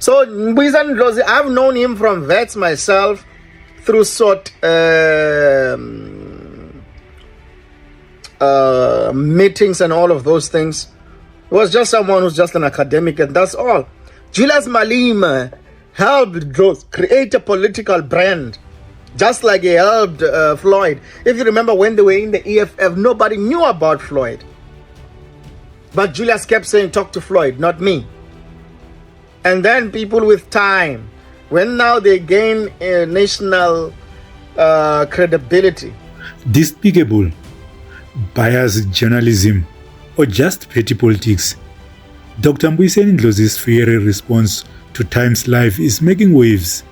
So Ndlozi, I've known him from vets myself through meetings and all of those things. He was just someone who's just an academic, and that's all. Julius Malema helped Ndlozi create a political brand, just like he helped Floyd. If you remember when they were in the EFF, nobody knew about Floyd. But Julius kept saying, talk to Floyd, not me. And then people with time, when now they gain national credibility. Despicable, biased journalism, or just petty politics. Dr. Ndlozi's fiery response to Times Live is making waves.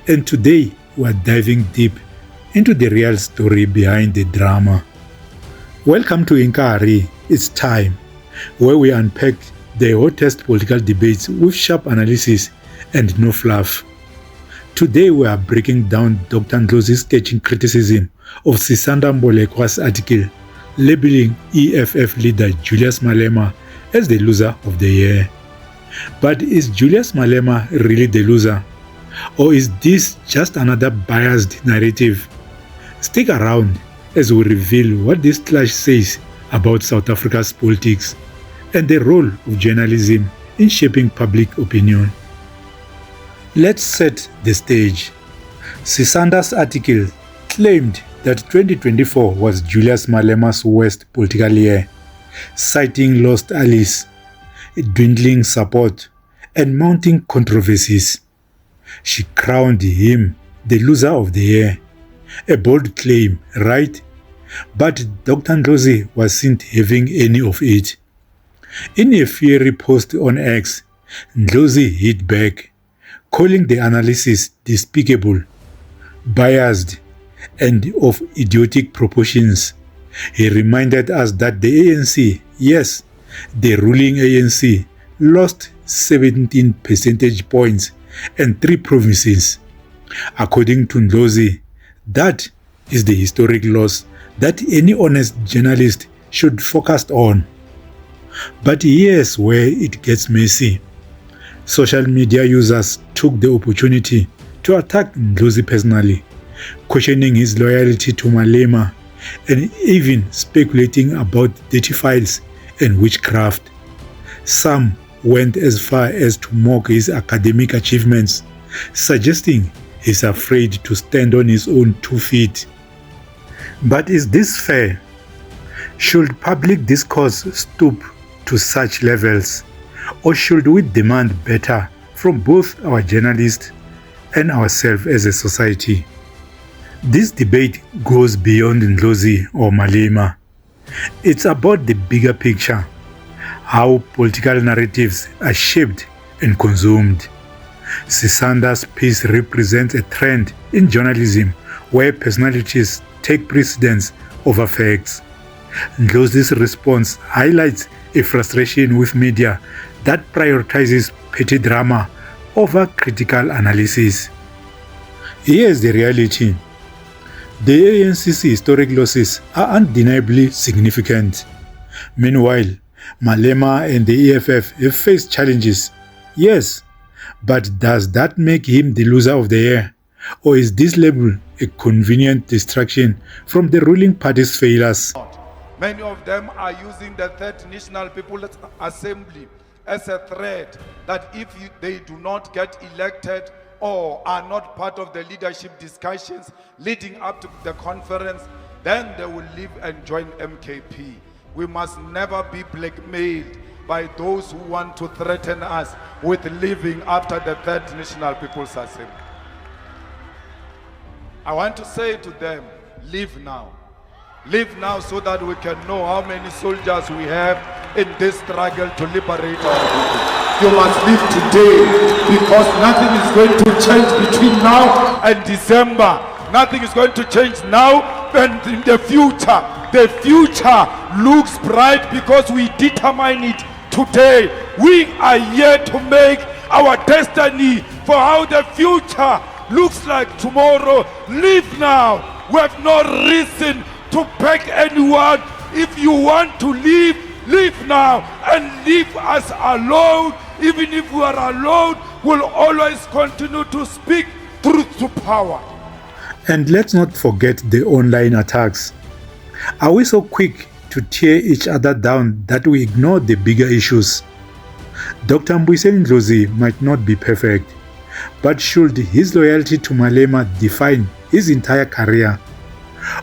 And today, we are diving deep into the real story behind the drama. Welcome to It's Time, where we unpack the hottest political debates with sharp analysis and no fluff. Today we are breaking down Dr. Ndlozi's scathing criticism of Sisanda article labeling EFF leader Julius Malema as the loser of the year. But is Julius Malema really the loser? Or is this just another biased narrative? Stick around as we reveal what this clash says about South Africa's politics and the role of journalism in shaping public opinion. Let's set the stage. Sisanda's article claimed that 2024 was Julius Malema's worst political year, citing lost allies, dwindling support, and mounting controversies. She crowned him the loser of the year. A bold claim, right? But Dr. Ndlozi wasn't having any of it. In a fiery post on X, Ndlozi hit back, calling the analysis despicable, biased, and of idiotic proportions. He reminded us that the ANC, yes, the ruling ANC, lost 17 percentage points and 3 provinces. According to Ndlozi, that is the historic loss that any honest journalist should focus on. But here's where it gets messy. Social media users took the opportunity to attack Ndlozi personally, questioning his loyalty to Malema and even speculating about dirty files and witchcraft. Some went as far as to mock his academic achievements, suggesting he's afraid to stand on his own 2 feet. But is this fair? Should public discourse stoop to such levels, or should we demand better from both our journalists and ourselves as a society? This debate goes beyond Ndlozi or Malema. It's about the bigger picture, how political narratives are shaped and consumed. Sisanda's piece represents a trend in journalism where personalities take precedence over facts. Ndlozi's response highlights a frustration with media that prioritizes petty drama over critical analysis. Here's the reality. The ANC's historic losses are undeniably significant. Meanwhile, Malema and the EFF have faced challenges. Yes, but does that make him the loser of the year? Or is this label a convenient distraction from the ruling party's failures? Many of them are using the Third National People's Assembly as a threat that if they do not get elected or are not part of the leadership discussions leading up to the conference, then they will leave and join MKP. We must never be blackmailed by those who want to threaten us with leaving after the Third National People's Assembly. I want to say to them, leave now. Leave now so that we can know how many soldiers we have in this struggle to liberate our people. You must leave today because nothing is going to change between now and December. Nothing is going to change now and in the future. The future looks bright because we determine it today. We are here to make our destiny for how the future looks like tomorrow. Leave now. We have no reason to beg anyone. If you want to leave, leave now and leave us alone. Even if we are alone, will always continue to speak truth to power. And let's not forget the online attacks. Are we so quick to tear each other down that we ignore the bigger issues? Dr. Ndlozi might not be perfect, but should his loyalty to Malema define his entire career?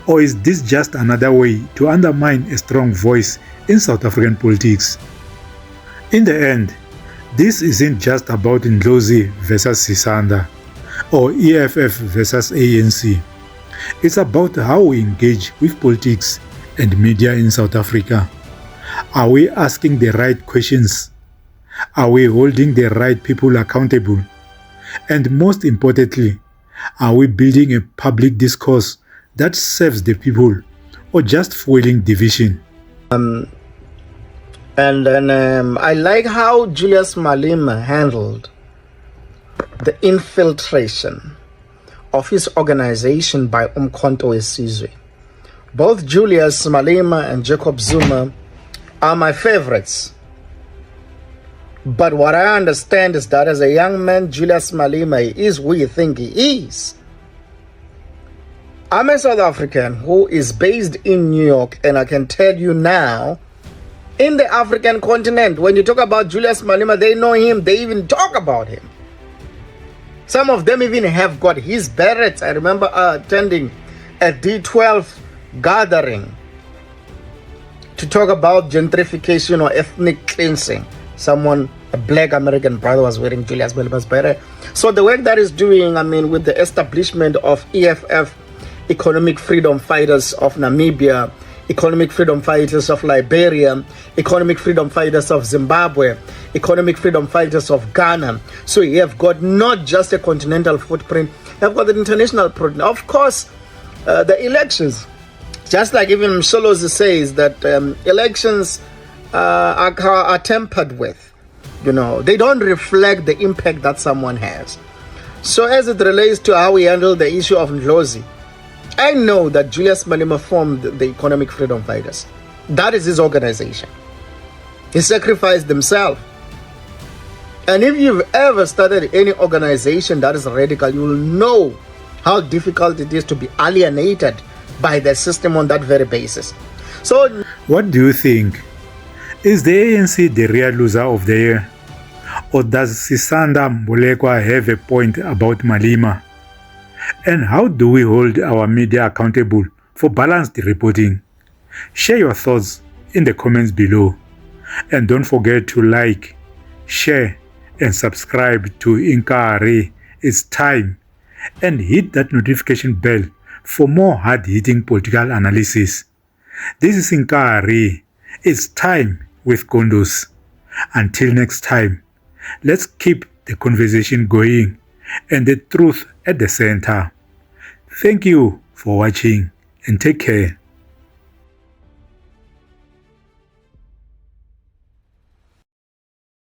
Or is this just another way to undermine a strong voice in South African politics? In the end, this isn't just about Ndlozi versus Sisanda or EFF versus ANC. It's about how we engage with politics and media in South Africa. Are we asking the right questions? Are we holding the right people accountable? And most importantly, are we building a public discourse that serves the people or just fueling division? And then I like how Julius Malema handled the infiltration of his organization by Umkhonto weSizwe. Both Julius Malema and Jacob Zuma are my favorites. But what I understand is that as a young man, Julius Malema is who you think he is. I'm a South African who is based in New York, and I can tell you now, in the African continent, when you talk about Julius Malema, they know him, they even talk about him. Some of them even have got his berets. I remember attending a D12 gathering to talk about gentrification or ethnic cleansing. A black American brother was wearing Julius Malema's beret. So the work that is doing, with the establishment of EFF, Economic Freedom Fighters of Namibia, Economic Freedom Fighters of Liberia, Economic Freedom Fighters of Zimbabwe, Economic Freedom Fighters of Ghana. So you have got not just a continental footprint, you have got the international footprint. Of course, the elections, just like even Ndlozi says that elections are tempered with. They don't reflect the impact that someone has. So as it relates to how we handle the issue of Ndlozi, I know that Julius Malema formed the Economic Freedom Fighters. That is his organization. He sacrificed himself. And if you've ever started any organization that is radical, you will know how difficult it is to be alienated by the system on that very basis. So, what do you think? Is the ANC the real loser of the year? Or does Sisanda Mbolekwa have a point about Malema? And how do we hold our media accountable for balanced reporting? Share your thoughts in the comments below. And don't forget to like, share, and subscribe to inkarhiIt'sTime and hit that notification bell for more hard-hitting political analysis. This is inkarhiIt'sTime with Kondos. Until next time, let's keep the conversation going and the truth at the center. Thank you for watching and take care.